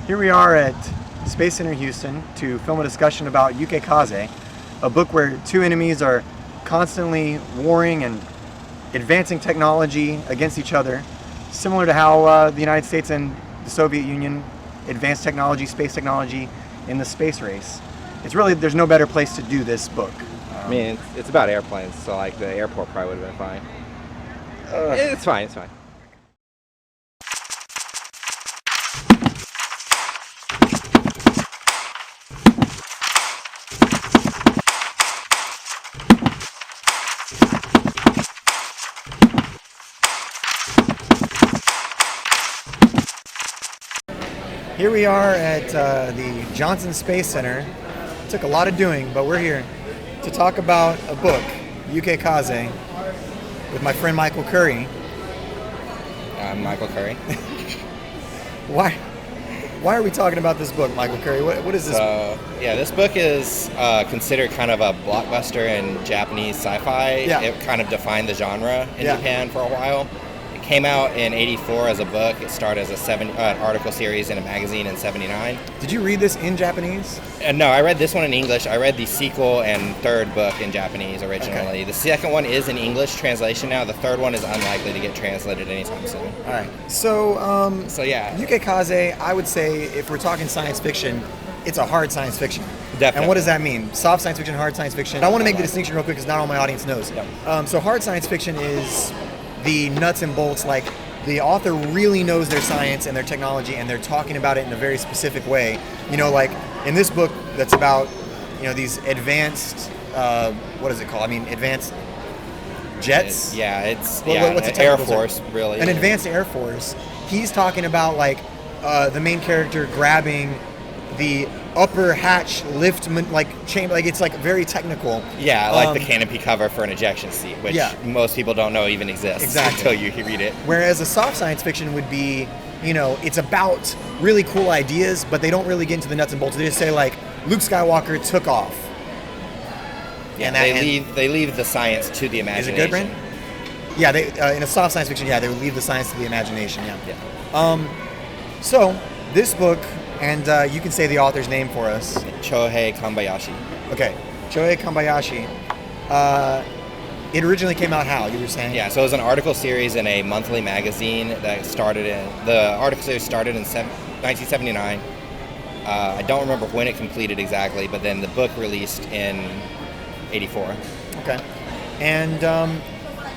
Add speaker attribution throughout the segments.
Speaker 1: Here we are at Space Center Houston to film a discussion about Yukikaze, a book where two enemies are constantly warring and advancing technology against each other, similar to how the United States and the Soviet Union advanced technology, space technology, in the space race. There's no better place to do this book.
Speaker 2: I mean, it's about airplanes, so like the airport probably would have been fine. It's fine.
Speaker 1: Here we are at the Johnson Space Center. It took a lot of doing, but we're here to talk about a book, Yukikaze, with my friend Michael Curry.
Speaker 2: I'm Michael Curry.
Speaker 1: Why are we talking about this book, Michael Curry? What is this?
Speaker 2: This book is considered kind of a blockbuster in Japanese sci-fi.
Speaker 1: Yeah.
Speaker 2: It kind of defined the genre in
Speaker 1: Yeah.
Speaker 2: Japan for a while. It came out in '84 as a book. It started as an article series in a magazine in '79.
Speaker 1: Did you read this in Japanese?
Speaker 2: No, I read this one in English. I read the sequel and third book in Japanese originally.
Speaker 1: Okay.
Speaker 2: The second one is in English translation now. The third one is unlikely to get translated anytime soon.
Speaker 1: All right. So
Speaker 2: yeah.
Speaker 1: Yukikaze, I would say, if we're talking science fiction, it's a hard science fiction.
Speaker 2: Definitely.
Speaker 1: And what does that mean? Soft science fiction, hard science fiction. I want to make the distinction real quick because not all my audience knows.
Speaker 2: Yep.
Speaker 1: So hard science fiction is the nuts and bolts, like the author really knows their science and their technology and they're talking about it in a very specific way. You know, like in this book that's about, these advanced, what is it called? I mean, advanced jets?
Speaker 2: It's
Speaker 1: what's the
Speaker 2: Air
Speaker 1: technical
Speaker 2: Force,
Speaker 1: term?
Speaker 2: really.
Speaker 1: An advanced Air Force. He's talking about like the main character grabbing the upper hatch lift chamber, like it's like very technical.
Speaker 2: Yeah, like the canopy cover for an ejection seat, which most people don't know even exists
Speaker 1: Exactly.
Speaker 2: until you read it.
Speaker 1: Whereas a soft science fiction would be, it's about really cool ideas, but they don't really get into the nuts and bolts. They just say like Luke Skywalker took off.
Speaker 2: Yeah, they leave the science to the
Speaker 1: Is
Speaker 2: imagination.
Speaker 1: it good, Brent? Yeah, they in a soft science fiction, they would leave the science to the imagination. Yeah. So this book, and you can say the author's name for us.
Speaker 2: Chohei Kambayashi.
Speaker 1: Okay, Chohei Kambayashi. It originally came out how? You were saying?
Speaker 2: Yeah, so it was an article series in a monthly magazine that the article series started in 1979. I don't remember when it completed exactly, but then the book released in '84.
Speaker 1: Okay. And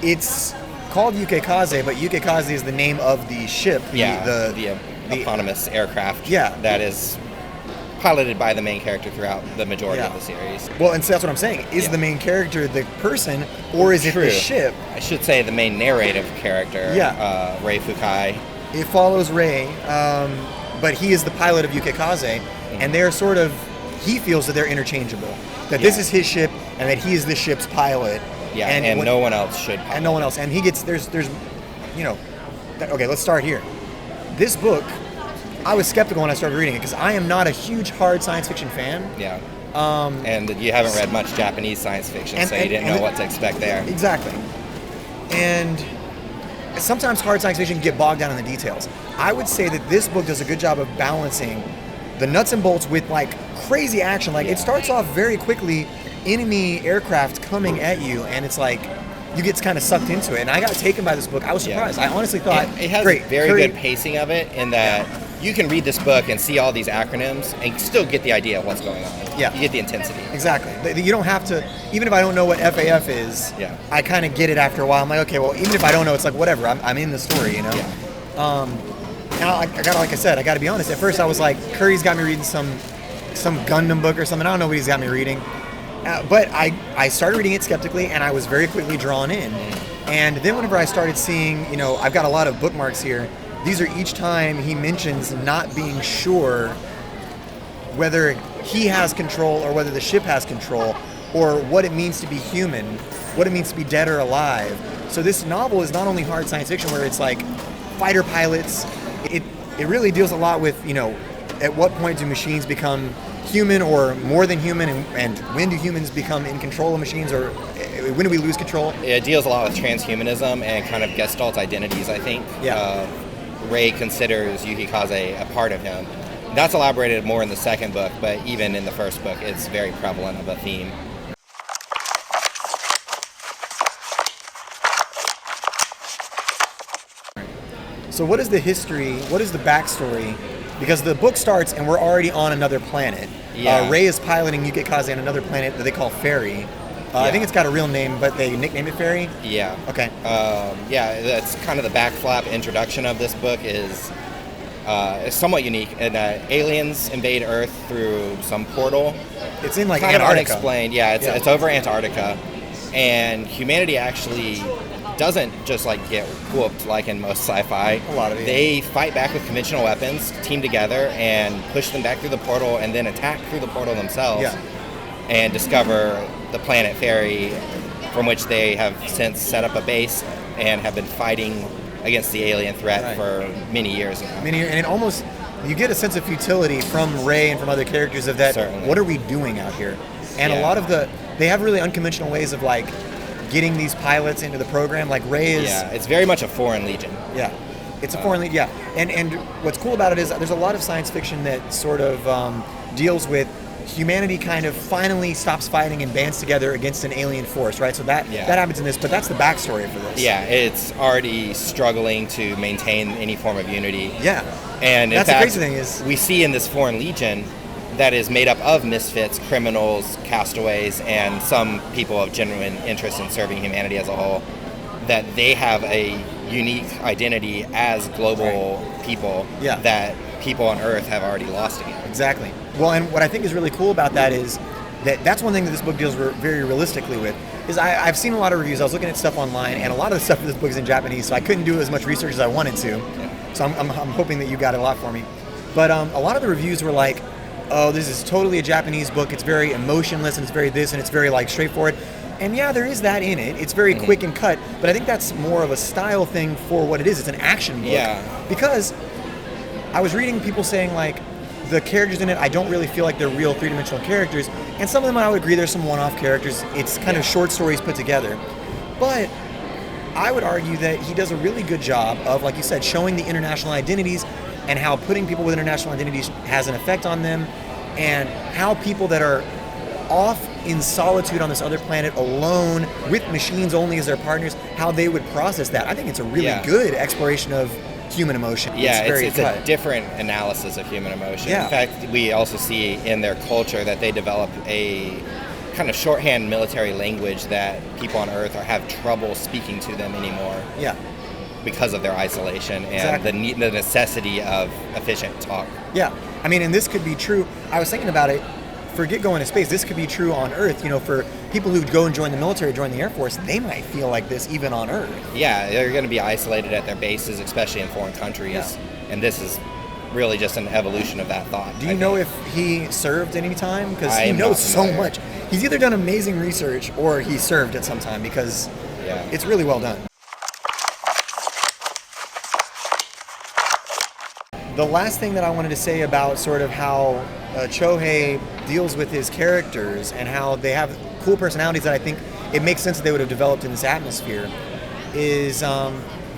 Speaker 1: it's called Yukikaze, but Yukikaze is the name of the ship.
Speaker 2: The eponymous aircraft.
Speaker 1: Yeah.
Speaker 2: That is piloted by the main character throughout the majority of the series.
Speaker 1: Well, and so that's what I'm saying. Is the main character the person, or is it the ship?
Speaker 2: I should say the main narrative character, Rei Fukai.
Speaker 1: It follows Rei, but he is the pilot of Yukikaze, and they're he feels that they're interchangeable. That this is his ship, and that he is the ship's pilot.
Speaker 2: Yeah, and no one else should pilot.
Speaker 1: And no one else. And he gets, okay, let's start here. This book, I was skeptical when I started reading it because I am not a huge hard science fiction fan.
Speaker 2: Yeah. And you haven't read much Japanese science fiction, so you didn't know what to expect there.
Speaker 1: Exactly. And sometimes hard science fiction can get bogged down in the details. I would say that this book does a good job of balancing the nuts and bolts with like crazy action. Like it starts off very quickly, enemy aircraft coming at you, and it's like you get kind of sucked into it. And I got taken by this book. I was surprised. I honestly thought
Speaker 2: it has very good pacing of it in that you can read this book and see all these acronyms and still get the idea of what's going on.
Speaker 1: Yeah.
Speaker 2: You get the intensity.
Speaker 1: Exactly. You don't have to, even if I don't know what FAF is, I kind of get it after a while. I'm like, okay, well, even if I don't know, it's like, whatever, I'm in the story,
Speaker 2: Yeah.
Speaker 1: And like I said, I got to be honest. At first I was like, Curry's got me reading some Gundam book or something. I don't know what he's got me reading. But I started reading it skeptically, and I was very quickly drawn in. And then whenever I started seeing, I've got a lot of bookmarks here. These are each time he mentions not being sure whether he has control or whether the ship has control, or what it means to be human, what it means to be dead or alive. So this novel is not only hard science fiction where it's like fighter pilots. It really deals a lot with, at what point do machines become human or more than human, and when do humans become in control of machines, or when do we lose control?
Speaker 2: It deals a lot with transhumanism and kind of Gestalt identities, I think.
Speaker 1: Yeah.
Speaker 2: Rei considers Yukikaze a part of him. That's elaborated more in the second book, but even in the first book, it's very prevalent of a theme.
Speaker 1: So what is the history, what is the backstory? Because the book starts and we're already on another planet.
Speaker 2: Yeah.
Speaker 1: Rey is piloting Yukikaze on another planet that they call Fairy. I think it's got a real name, but they nicknamed it Fairy?
Speaker 2: Yeah.
Speaker 1: Okay.
Speaker 2: That's kind of the backflap introduction of this book is somewhat unique. And aliens invade Earth through some portal.
Speaker 1: It's in like
Speaker 2: kind
Speaker 1: Antarctica.
Speaker 2: of unexplained. Yeah, it's over Antarctica. And humanity actually doesn't just like get whooped like in most sci-fi.
Speaker 1: A lot of it.
Speaker 2: They fight back with conventional weapons, team together, and push them back through the portal, and then attack through the portal themselves.
Speaker 1: Yeah.
Speaker 2: And discover the planet Fairy, from which they have since set up a base and have been fighting against the alien threat for many years now.
Speaker 1: And it almost, you get a sense of futility from Rey and from other characters of that.
Speaker 2: Certainly.
Speaker 1: What are we doing out here? And a lot of they have really unconventional ways of like getting these pilots into the program. Like Rey is.
Speaker 2: Yeah, it's very much a foreign legion.
Speaker 1: Yeah. It's a foreign legion. Yeah. And what's cool about it is there's a lot of science fiction that sort of deals with humanity kind of finally stops fighting and bands together against an alien force, right? So that happens in this, but that's the backstory for this.
Speaker 2: Yeah, it's already struggling to maintain any form of unity.
Speaker 1: Yeah.
Speaker 2: And in
Speaker 1: that's
Speaker 2: fact,
Speaker 1: the crazy thing is
Speaker 2: we see in this foreign legion that is made up of misfits, criminals, castaways, and some people of genuine interest in serving humanity as a whole, that they have a unique identity as global people that people on Earth have already lost again.
Speaker 1: Exactly. Well, and what I think is really cool about that is that's one thing that this book deals very realistically with. Is I've seen a lot of reviews. I was looking at stuff online, and a lot of the stuff in this book is in Japanese, so I couldn't do as much research as I wanted to.
Speaker 2: Yeah.
Speaker 1: So I'm hoping that you got a lot for me. But a lot of the reviews were like, oh, this is totally a Japanese book. It's very emotionless, and it's very this, and it's very like straightforward. And yeah, there is that in it. It's very quick and cut, but I think that's more of a style thing for what it is. It's an action book.
Speaker 2: Yeah.
Speaker 1: Because I was reading people saying like, the characters in it, I don't really feel like they're real three-dimensional characters. And some of them I would agree there's some one-off characters. It's kind of short stories put together. But I would argue that he does a really good job of, like you said, showing the international identities and how putting people with international identities has an effect on them, and how people that are off in solitude on this other planet alone with machines only as their partners, how they would process that. I think it's a really good exploration of human emotion.
Speaker 2: Yeah, it's a different analysis of human emotion.
Speaker 1: Yeah.
Speaker 2: In fact, we also see in their culture that they develop a kind of shorthand military language that people on Earth have trouble speaking to them anymore.
Speaker 1: Yeah.
Speaker 2: Because of their isolation and the necessity of efficient talk.
Speaker 1: Yeah. I mean, and this could be true. I was thinking about it. Forget going to space. This could be true on Earth. You know, for people who go and join the military, join the Air Force, they might feel like this even on Earth.
Speaker 2: Yeah, they're going to be isolated at their bases, especially in foreign countries.
Speaker 1: Yeah.
Speaker 2: And this is really just an evolution of that thought.
Speaker 1: Do you know if he served any time? Because he
Speaker 2: I'm
Speaker 1: knows
Speaker 2: not
Speaker 1: so
Speaker 2: familiar.
Speaker 1: much. He's either done amazing research or he served at some time, because it's really well done. The last thing that I wanted to say about sort of how Chohei deals with his characters and how they have cool personalities that I think it makes sense that they would have developed in this atmosphere is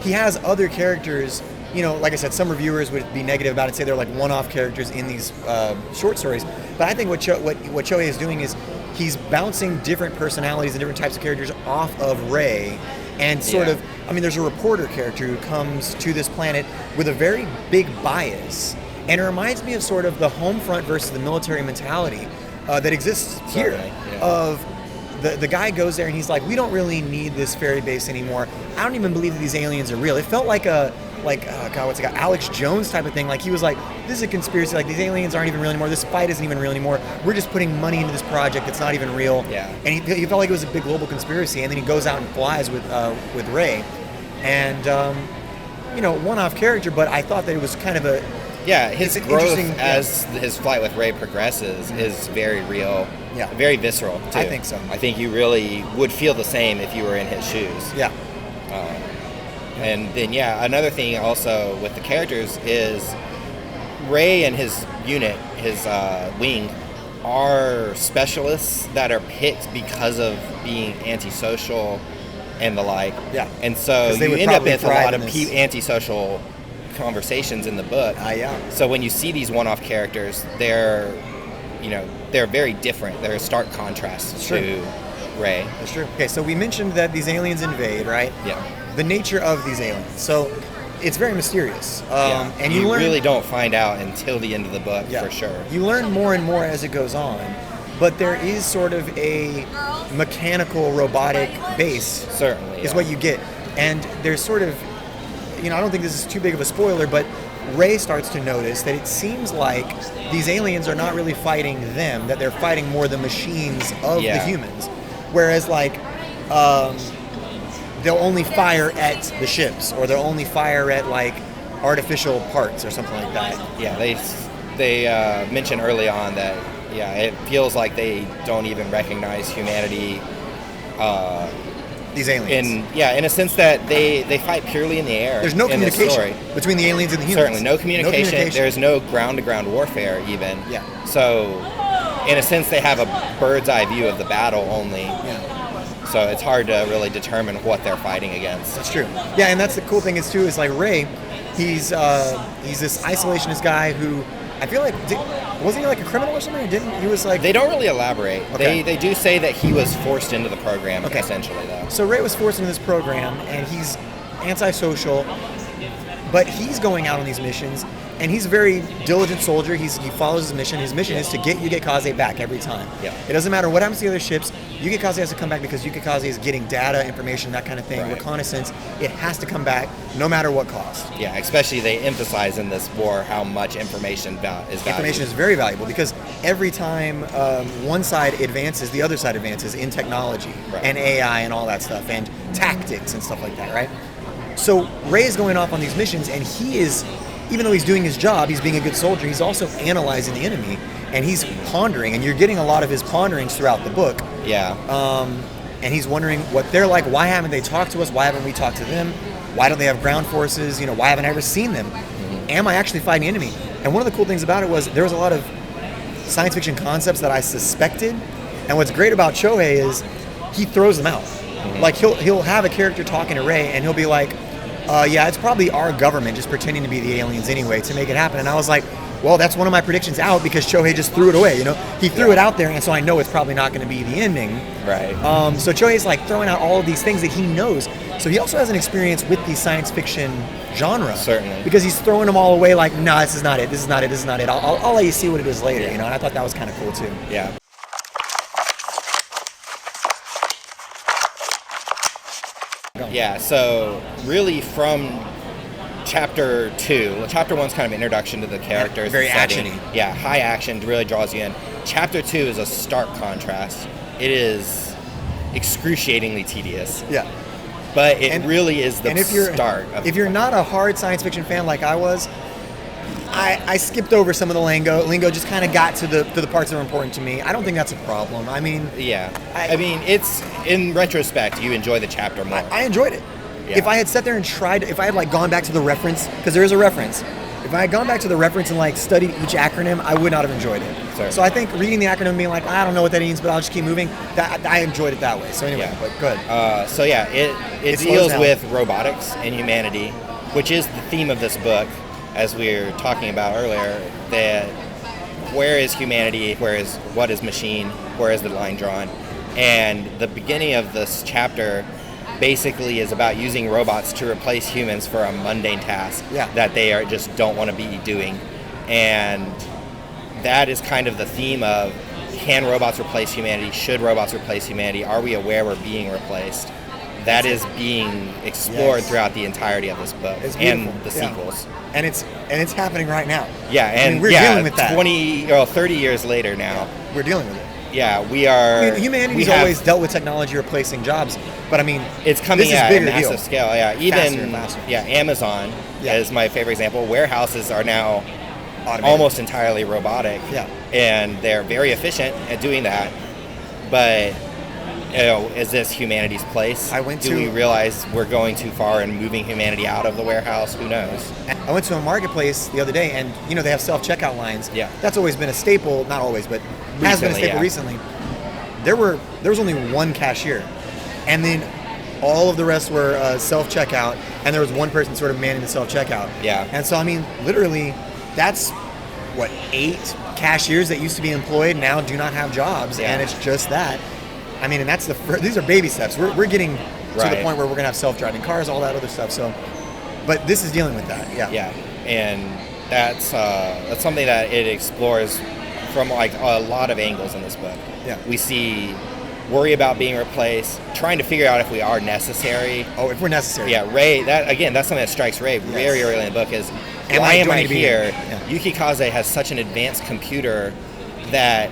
Speaker 1: he has other characters. You know, like I said, some reviewers would be negative about it, say they're like one-off characters in these short stories. But I think what Chohei is doing is he's bouncing different personalities and different types of characters off of Rey, and sort of, I mean, there's a reporter character who comes to this planet with a very big bias, and it reminds me of sort of the home front versus the military mentality that exists here. Of the guy goes there and he's like, we don't really need this ferry base anymore. I don't even believe that these aliens are real. It felt like what's it got? Alex Jones type of thing. Like he was like, this is a conspiracy. Like these aliens aren't even real anymore. This fight isn't even real anymore. We're just putting money into this project that's not even real.
Speaker 2: Yeah.
Speaker 1: And he felt like it was a big global conspiracy. And then he goes out and flies with Rey, and one-off character. But I thought that it was kind of
Speaker 2: his growth as his flight with Rey progresses is very real. Yeah. Very visceral too.
Speaker 1: I think so.
Speaker 2: I think you really would feel the same if you were in his shoes.
Speaker 1: Yeah.
Speaker 2: And then, another thing also with the characters is Rey and his unit, his wing, are specialists that are picked because of being antisocial and the like.
Speaker 1: Yeah.
Speaker 2: And so you end up with a lot of antisocial conversations in the book.
Speaker 1: Yeah.
Speaker 2: So when you see these one-off characters, they're very different. They're a stark contrast to Rey.
Speaker 1: That's true. Okay, so we mentioned that these aliens invade, right?
Speaker 2: Yeah.
Speaker 1: The nature of these aliens. So it's very mysterious. And
Speaker 2: you
Speaker 1: learn,
Speaker 2: really don't find out until the end of the book, for sure.
Speaker 1: You learn more and more as it goes on, but there is sort of a mechanical, robotic base.
Speaker 2: Certainly.
Speaker 1: Is what you get. And there's sort of, I don't think this is too big of a spoiler, but Rey starts to notice that it seems like these aliens are not really fighting them, that they're fighting more the machines of the humans. Whereas, like, they'll only fire at the ships, or they'll only fire at, like, artificial parts or something like that.
Speaker 2: Yeah, they mention early on that, it feels like they don't even recognize humanity.
Speaker 1: These aliens.
Speaker 2: In a sense that they fight purely in the air.
Speaker 1: There's no communication between the aliens and the humans.
Speaker 2: Certainly, no communication. There's no ground-to-ground warfare, even.
Speaker 1: Yeah.
Speaker 2: So, in a sense, they have a bird's eye view of the battle only.
Speaker 1: Yeah.
Speaker 2: So it's hard to really determine what they're fighting against.
Speaker 1: That's true. Yeah, and that's the cool thing is like Rey, he's this isolationist guy who I feel like wasn't he like a criminal or something? He was like.
Speaker 2: They don't really elaborate.
Speaker 1: Okay.
Speaker 2: They do say that he was forced into the program, essentially, though.
Speaker 1: So Rey was forced into this program, and he's antisocial, but he's going out on these missions, and he's a very diligent soldier. He follows his mission. His mission is to get Yukikaze back every time.
Speaker 2: Yeah.
Speaker 1: It doesn't matter what happens to the other ships. Yukikaze has to come back because Yukikaze is getting data, information, that kind of thing, reconnaissance. It has to come back no matter what cost.
Speaker 2: Yeah, especially they emphasize in this war how much information is valuable.
Speaker 1: Information is very valuable because every time one side advances, the other side advances in technology and AI and all that stuff and tactics and stuff like that, right? So Rey is going off on these missions, and he is, even though he's doing his job, he's being a good soldier, he's also analyzing the enemy, and he's pondering, and you're getting a lot of his ponderings throughout the book.
Speaker 2: Yeah.
Speaker 1: And he's wondering what they're like. Why haven't they talked to us? Why haven't we talked to them? Why don't they have ground forces? Why haven't I ever seen them? Mm-hmm. Am I actually fighting the enemy? And one of the cool things about it was there was a lot of science fiction concepts that I suspected. And what's great about Chohei is he throws them out. Mm-hmm. Like he'll have a character talking to Rey, and he'll be like, it's probably our government just pretending to be the aliens anyway to make it happen. And I was like, well, that's one of my predictions out because Chohei just threw it away, He threw it out there, and so I know it's probably not going to be the ending.
Speaker 2: Right.
Speaker 1: So Chohei's like throwing out all of these things that he knows. So he also has an experience with the science fiction genre.
Speaker 2: Certainly.
Speaker 1: Because he's throwing them all away like, nah, this is not it, this is not it, this is not it. I'll let you see what it is later, And I thought that was kind of cool too.
Speaker 2: Yeah. Yeah, so really from chapter 2, chapter 1's kind of introduction to the characters.
Speaker 1: Very
Speaker 2: setting.
Speaker 1: actiony.
Speaker 2: Yeah, high action, really draws you in. Chapter 2 is a stark contrast. It is excruciatingly tedious.
Speaker 1: Yeah.
Speaker 2: But it really is the start.
Speaker 1: If you're not a hard science fiction fan like I was, I skipped over some of the lingo just kind of got to the parts that were important to me. I don't think that's a problem. I mean...
Speaker 2: Yeah. I mean, it's... In retrospect, you enjoy the chapter more.
Speaker 1: I enjoyed it. Yeah. If I had sat there and tried... If I had, gone back to the reference... Because there is a reference. If I had gone back to the reference and, studied each acronym, I would not have enjoyed it.
Speaker 2: Sorry.
Speaker 1: So I think reading the acronym and being like, I don't know what that means, but I'll just keep moving, I enjoyed it that way. So anyway, but good.
Speaker 2: It deals with robotics and humanity, which is the theme of this book, as we were talking about earlier, that where is humanity, what is machine, where is the line drawn? And the beginning of this chapter basically is about using robots to replace humans for a mundane task that they just don't want to be doing. And that is kind of the theme of, can robots replace humanity? Should robots replace humanity? Are we aware we're being replaced? That is being explored throughout the entirety of this book and the sequels.
Speaker 1: And it's happening right now.
Speaker 2: Yeah, and
Speaker 1: we're dealing with that.
Speaker 2: 30 years later now.
Speaker 1: We're dealing with it.
Speaker 2: Yeah, we are.
Speaker 1: I mean, humanity's always dealt with technology replacing jobs, but I mean,
Speaker 2: it's coming at a massive
Speaker 1: deal.
Speaker 2: scale. Yeah, even
Speaker 1: faster.
Speaker 2: Amazon is my favorite example. Warehouses are now
Speaker 1: automated,
Speaker 2: almost entirely robotic.
Speaker 1: Yeah,
Speaker 2: and they're very efficient at doing that. But is this humanity's place? Do we realize we're going too far and moving humanity out of the warehouse? Who knows?
Speaker 1: I went to a marketplace the other day, and they have self-checkout lines.
Speaker 2: Yeah,
Speaker 1: that's always been a staple. Not always, but has been a staple recently. There was only one cashier, and then All of the rest were self-checkout, and there was one person sort of manning the self-checkout.
Speaker 2: Yeah.
Speaker 1: And so, I mean, literally, that's, 8 cashiers that used to be employed now do not have jobs,
Speaker 2: Yeah.
Speaker 1: and it's just that. I mean, and that's these are baby steps. We're getting to the
Speaker 2: Right.
Speaker 1: point where we're going to have self-driving cars, all that other stuff. So, but this is dealing with that. Yeah.
Speaker 2: Yeah, and that's something that it explores from like a lot of angles in this book.
Speaker 1: Yeah.
Speaker 2: We see worry about being replaced, trying to figure out if we are necessary.
Speaker 1: Oh, if we're necessary.
Speaker 2: Yeah, Ray. That's something that strikes Ray very early in the book. Is why am I here?
Speaker 1: Yeah.
Speaker 2: Yukikaze has such an advanced computer that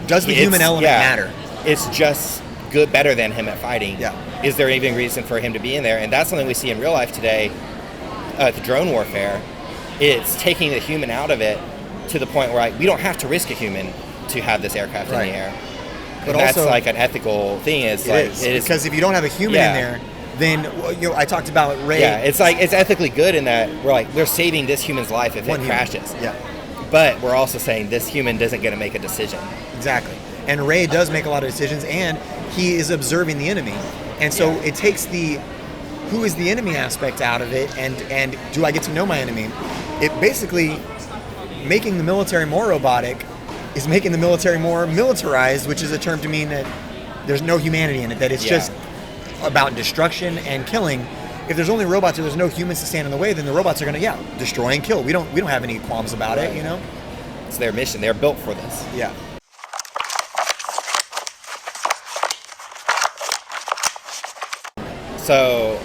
Speaker 1: Does the human element matter?
Speaker 2: It's just better than him at fighting.
Speaker 1: Yeah.
Speaker 2: Is there even reason for him to be in there? And that's something we see in real life today. The drone warfare, it's taking the human out of it to the point where we don't have to risk a human to have this aircraft in the air.
Speaker 1: But
Speaker 2: and
Speaker 1: also,
Speaker 2: that's like an ethical thing. It is
Speaker 1: because if you don't have a human in there, then I talked about Ray.
Speaker 2: Yeah, it's ethically good in that we're saving this human's life if it crashes.
Speaker 1: Yeah.
Speaker 2: But we're also saying this human doesn't get to make a decision.
Speaker 1: Exactly. And Ray does make a lot of decisions, and he is observing the enemy. And so it takes the who is the enemy aspect out of it, and do I get to know my enemy? It basically, making the military more robotic is making the military more militarized, which is a term to mean that there's no humanity in it, that it's just about destruction and killing. If there's only robots or there's no humans to stand in the way, then the robots are going to destroy and kill. We don't have any qualms about it, you know?
Speaker 2: It's their mission. They're built for this.
Speaker 1: Yeah.
Speaker 2: So,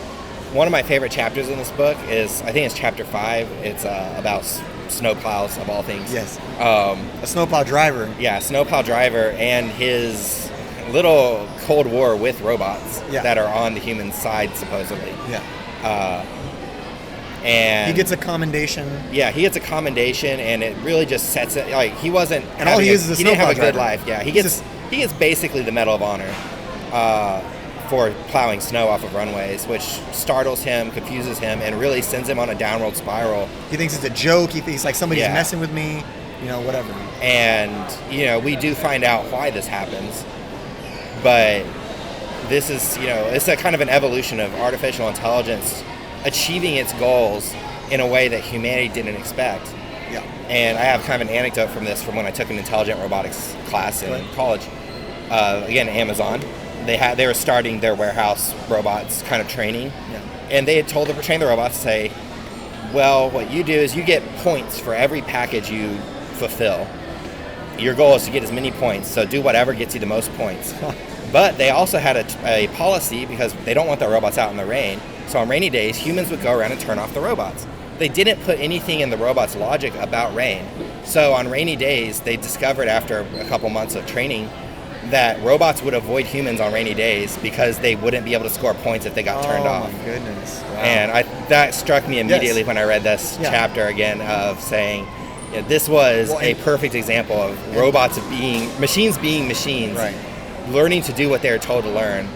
Speaker 2: one of my favorite chapters in this book is, I think it's chapter 5. It's about snowplows, of all things.
Speaker 1: Yes. A snowplow driver.
Speaker 2: Yeah, snowplow driver and his little Cold War with robots that are on the human side, supposedly.
Speaker 1: Yeah.
Speaker 2: And
Speaker 1: he gets a commendation.
Speaker 2: Yeah, he gets a commendation, and it really just sets it. Like, he wasn't.
Speaker 1: And all he is a snowplow
Speaker 2: driver. He didn't have a good
Speaker 1: driver.
Speaker 2: life. Yeah, he gets basically the Medal of Honor for plowing snow off of runways, which startles him, confuses him, and really sends him on a downward spiral.
Speaker 1: He thinks it's a joke. He thinks like somebody's messing with me. Whatever.
Speaker 2: And we do find out why this happens, but this is it's a kind of an evolution of artificial intelligence achieving its goals in a way that humanity didn't expect.
Speaker 1: Yeah.
Speaker 2: And I have kind of an anecdote from when I took an intelligent robotics class in college. Again, Amazon. They were starting their warehouse robots kind of training.
Speaker 1: Yeah.
Speaker 2: And they had trained the robots to say, well, what you do is you get points for every package you fulfill. Your goal is to get as many points, so do whatever gets you the most points. But they also had a policy, because they don't want their robots out in the rain. So on rainy days, humans would go around and turn off the robots. They didn't put anything in the robot's logic about rain. So on rainy days, they discovered after a couple months of training that robots would avoid humans on rainy days because they wouldn't be able to score points if they got turned off.
Speaker 1: Oh my goodness. Wow.
Speaker 2: And that struck me immediately when I read this chapter again, of saying this was a perfect example of machines being machines, learning to do what they're told to learn,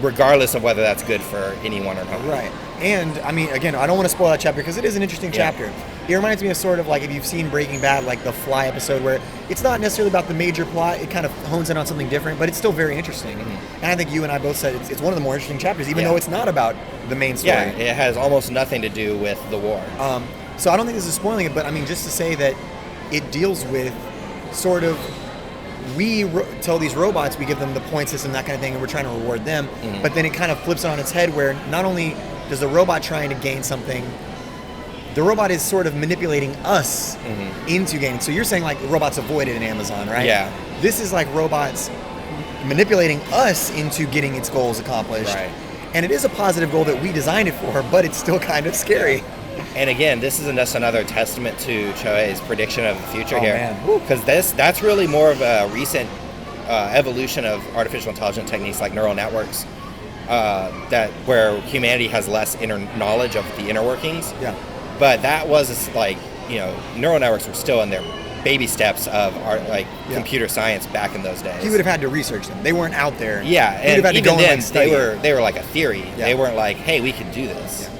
Speaker 2: regardless of whether that's good for anyone or not.
Speaker 1: Right. And I mean, again, I don't want to spoil that chapter because it is an interesting chapter. It reminds me of sort of like if you've seen Breaking Bad, like the Fly episode, where it's not necessarily about the major plot. It kind of hones in on something different, but it's still very interesting. Mm-hmm. And I think you and I both said it's one of the more interesting chapters, even though it's not about the main story.
Speaker 2: Yeah, it has almost nothing to do with the war.
Speaker 1: So I don't think this is spoiling it, but I mean, just to say that it deals with sort of, we tell these robots, we give them the point system, that kind of thing, and we're trying to reward them. Mm-hmm. But then it kind of flips it on its head, where not only does the robot trying to gain something, the robot is sort of manipulating us into gaining. So you're saying like robots avoid it in Amazon, right?
Speaker 2: Yeah.
Speaker 1: This is like robots manipulating us into getting its goals accomplished. Right. And it is a positive goal that we designed it for, but it's still kind of scary.
Speaker 2: And again, this is just another testament to Chohei's prediction of the future here. Because that's really more of a recent evolution of artificial intelligence techniques like neural networks, where humanity has less inner knowledge of the inner workings. Yeah. But that was like, neural networks were still in their baby steps of computer science back in those days.
Speaker 1: He would have had to research them. They weren't out there.
Speaker 2: Yeah, and even then, they were like a theory. Yeah. They weren't like, hey, we can do this. Yeah.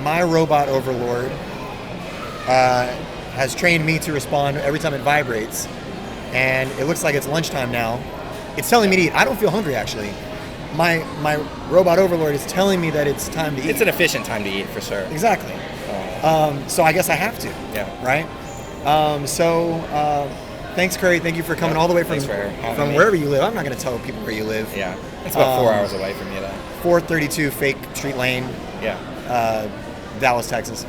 Speaker 1: My robot overlord has trained me to respond every time it vibrates. and it looks like it's lunchtime now. It's telling me to eat. I don't feel hungry, actually. My robot overlord is telling me that it's time to eat.
Speaker 2: It's an efficient time to eat, for sure.
Speaker 1: Exactly. So I guess I have to.
Speaker 2: Yeah.
Speaker 1: Right? Thanks, Curry. Thank you for coming all the way from wherever you live. I'm not going to tell people where you live.
Speaker 2: Yeah. It's about 4 hours away from you, though.
Speaker 1: 432 Fake Street Lane.
Speaker 2: Yeah.
Speaker 1: Dallas, Texas.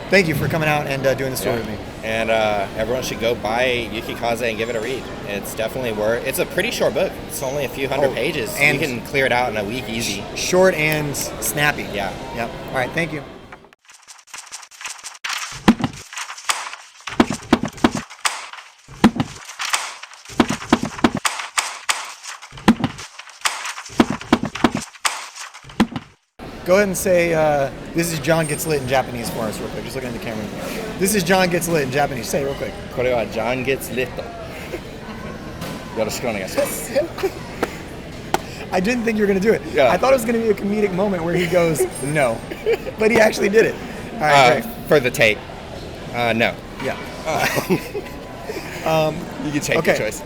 Speaker 1: Thank you for coming out and doing the story with me.
Speaker 2: And everyone should go buy Yukikaze and give it a read. It's definitely worth. It's a pretty short book. It's only a few hundred pages. And you can clear it out in a week easy.
Speaker 1: Short and snappy.
Speaker 2: Yeah.
Speaker 1: Yep. All right. Thank you. Go ahead and say, this is John Gets Lit in Japanese for us real quick. Just looking at the camera. This is John Gets Lit in Japanese. Say it real quick.
Speaker 2: これは John Gets Lit. よろしくお願いします
Speaker 1: I didn't think you were going to do it.
Speaker 2: Yeah.
Speaker 1: I thought it was going to be a comedic moment where he goes, no. But he actually did it. All right, great.
Speaker 2: For the tape. No.
Speaker 1: Yeah.
Speaker 2: You can take your choice.